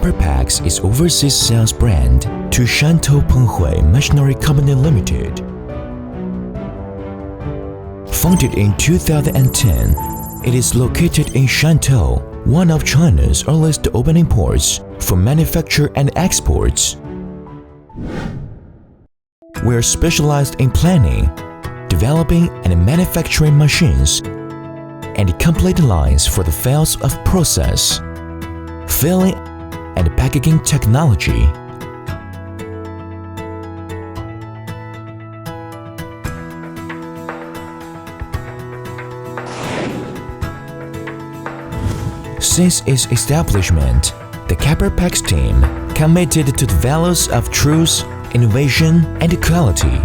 CapperPacks is overseas sales brand to Shantou Penghui Machinery Company Limited. Founded in 2010, it is located in Shantou, one of China's earliest opening ports for manufacture and exports. We are specialized in planning, developing and manufacturing machines and complete lines for the fields of process, filling and packaging technology. Since its establishment, the CapperPacks team, committed to the values of truth, innovation, and quality,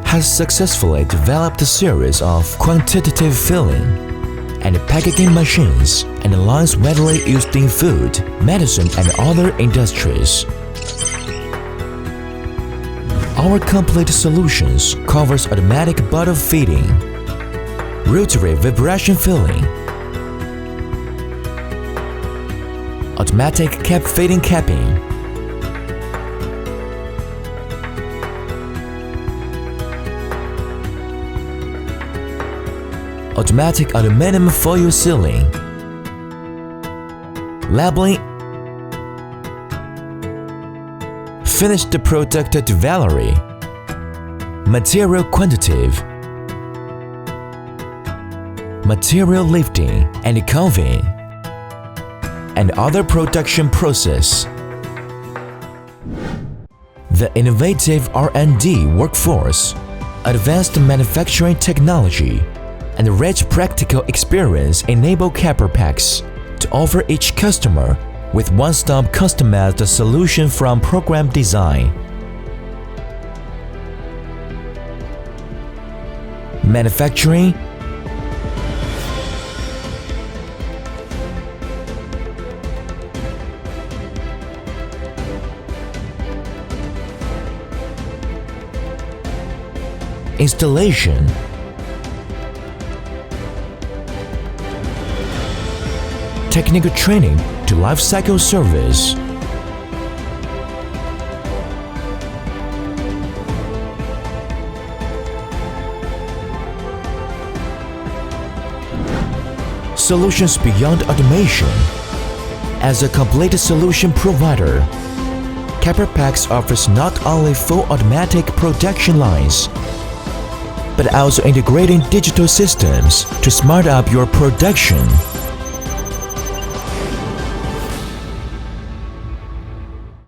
has successfully developed a series of quantitative filling and packaging machines and lines widely used in food, medicine, and other industries. Our complete solutions covers automatic bottle feeding, rotary vibration filling, automatic cap feeding capping, automatic aluminum foil sealing, labeling, finished product delivery, material quantitative, material lifting and conveying, and other production process. The innovative R&D workforce, advanced manufacturing technology, and rich practical experience enable CapperPacks to offer each customer with one-stop customized solution from program design, manufacturing, installation, technical training to life cycle service, solutions beyond automation. As a complete solution provider, CapperPacks offers not only full automatic production lines, but also integrating digital systems to smart up your production.